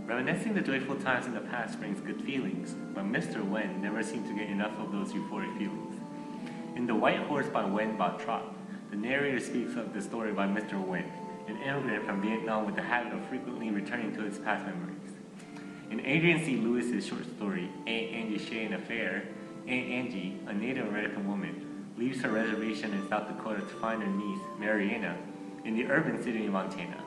Reminiscing the joyful times in the past brings good feelings, but Mr. Wen never seemed to get enough of those euphoric feelings. In The White Horse by Wen Ba Trot, the narrator speaks of the story by Mr. Wen, an immigrant from Vietnam with the habit of frequently returning to his past memories. In Adrian C. Lewis's short story, Aunt Angie Shea and Affair, Aunt Angie, a Native American woman, leaves her reservation in South Dakota to find her niece, Mariana, in the urban city of Montana.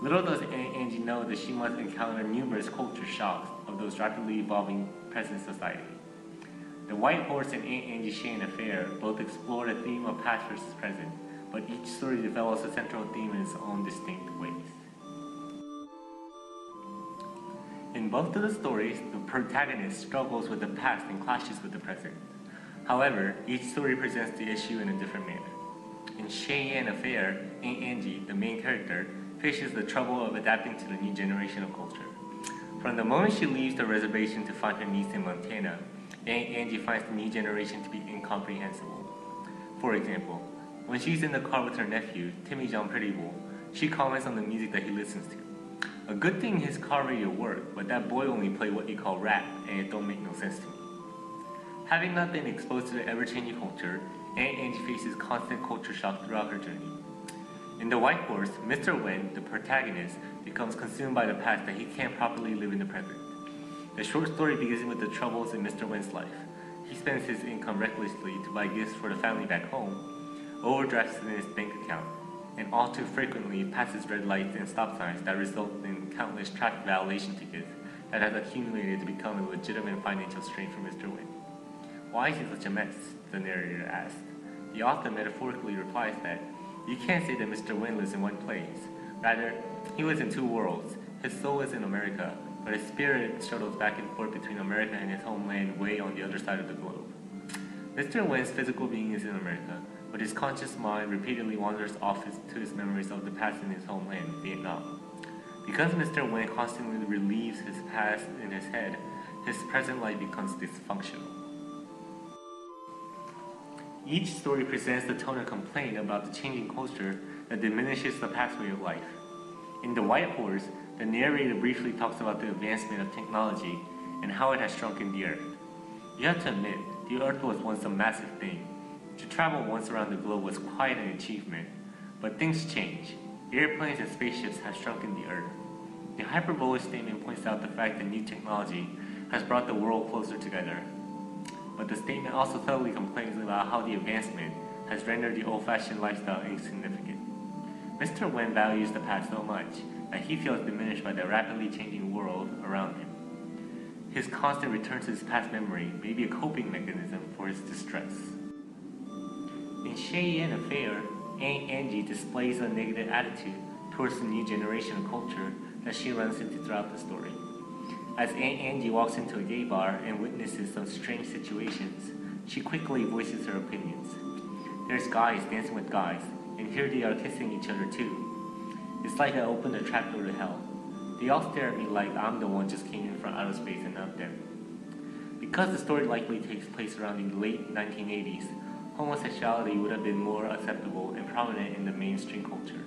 Little does Aunt Angie know that she must encounter numerous culture shocks of those rapidly evolving present society. The White Horse and Aunt Angie Shea and Affair both explore the theme of past versus present, but each story develops a central theme in its own distinct ways. In both of the stories, the protagonist struggles with the past and clashes with the present. However, each story presents the issue in a different manner. In Shea and Affair, Aunt Angie, the main character, faces the trouble of adapting to the new generation of culture. From the moment she leaves the reservation to find her niece in Montana, Aunt Angie finds the new generation to be incomprehensible. For example, when she's in the car with her nephew, Timmy John Prettybull, she comments on the music that he listens to. A good thing his car radio worked, but that boy only played what you call rap, and it don't make no sense to me. Having not been exposed to the ever-changing culture, Aunt Angie faces constant culture shock throughout her journey. In The White Horse, Mr. Wen, the protagonist, becomes consumed by the past that he can't properly live in the present. The short story begins with the troubles in Mr. Wen's life. He spends his income recklessly to buy gifts for the family back home, overdrafts in his bank account, and all too frequently passes red lights and stop signs that result in countless traffic violation tickets that has accumulated to become a legitimate financial strain for Mr. Wen. Why is he such a mess? The narrator asks. The author metaphorically replies that you can't say that Mr. Wen lives in one place. Rather, he lives in two worlds. His soul is in America, but his spirit shuttles back and forth between America and his homeland way on the other side of the globe. Mr. Wen's physical being is in America, but his conscious mind repeatedly wanders off to his memories of the past in his homeland, Vietnam. Because Mr. Wen constantly relieves his past in his head, his present life becomes dysfunctional. Each story presents the tone of complaint about the changing culture that diminishes the past way of life. In The White Horse, the narrator briefly talks about the advancement of technology and how it has shrunken the Earth. You have to admit, the Earth was once a massive thing. To travel once around the globe was quite an achievement. But things change. Airplanes and spaceships have shrunken the Earth. The hyperbolic statement points out the fact that new technology has brought the world closer together. But the statement also subtly complains about how the advancement has rendered the old-fashioned lifestyle insignificant. Mr. Wen values the past so much that he feels diminished by the rapidly changing world around him. His constant return to his past memory may be a coping mechanism for his distress. In Shea and Affair, Aunt Angie displays a negative attitude towards the new generation of culture that she runs into throughout the story. As Aunt Angie walks into a gay bar and witnesses some strange situations, she quickly voices her opinions. There's guys dancing with guys, and here they are kissing each other too. It's like I opened a trapdoor to hell. They all stare at me like I'm the one just came in from outer space and not them. Because the story likely takes place around the late 1980s, homosexuality would have been more acceptable and prominent in the mainstream culture,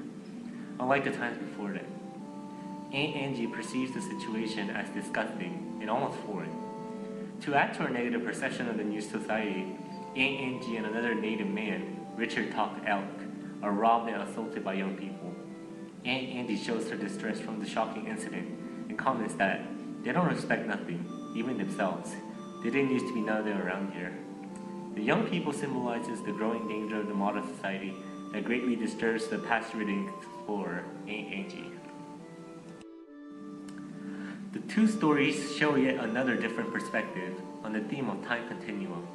unlike the times before then. Aunt Angie perceives the situation as disgusting and almost foreign. To add to her negative perception of the new society, Aunt Angie and another native man, Richard Talk Elk, are robbed and assaulted by young people. Aunt Angie shows her distress from the shocking incident and comments that they don't respect nothing, even themselves. They didn't used to be none of them around here. The young people symbolizes the growing danger of the modern society that greatly disturbs the past-ridden explorer, Aunt Angie. The two stories show yet another different perspective on the theme of time continuum.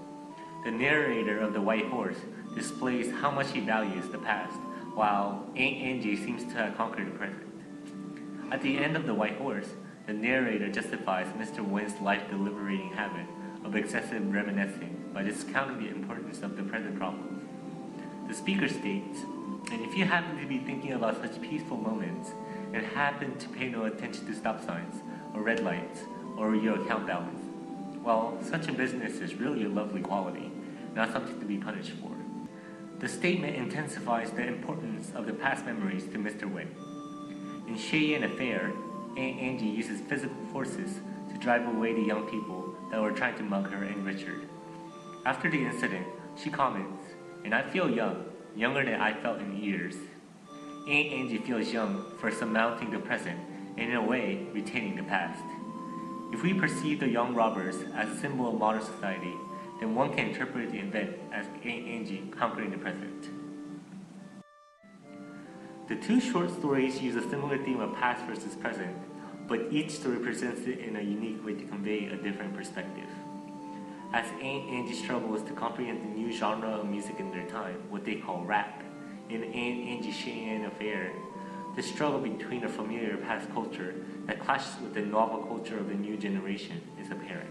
The narrator of The White Horse displays how much he values the past, while Aunt Angie seems to have conquered the present. At the end of The White Horse, the narrator justifies Mr. Wen's life-deliberating habit of excessive reminiscing by discounting the importance of the present problems. The speaker states, and if you happen to be thinking about such peaceful moments and happen to pay no attention to stop signs, or red lights, or your account balance, well, such a business is really a lovely quality, not something to be punished for. The statement intensifies the importance of the past memories to Mr. Wen. In Shea and Affair, Aunt Angie uses physical forces to drive away the young people that were trying to mug her and Richard. After the incident, she comments, "And I feel young, younger than I felt in years." Aunt Angie feels young for surmounting the present and in a way retaining the past. If we perceive the young robbers as a symbol of modern society, then one can interpret the event as Aunt Angie conquering the present. The two short stories use a similar theme of past versus present, but each story presents it in a unique way to convey a different perspective. As Aunt Angie struggles to comprehend the new genre of music in their time, what they call rap, in Aunt Angie's Cheyenne Affair, the struggle between a familiar past culture that clashes with the novel culture of the new generation is apparent.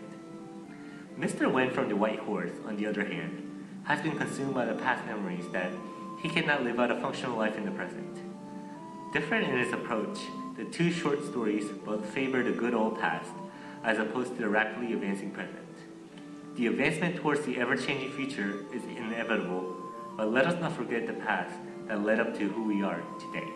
Mr. Wen from The White Horse, on the other hand, has been consumed by the past memories that he cannot live out a functional life in the present. Different in its approach, the two short stories both favor the good old past as opposed to the rapidly advancing present. The advancement towards the ever-changing future is inevitable, but let us not forget the past that led up to who we are today.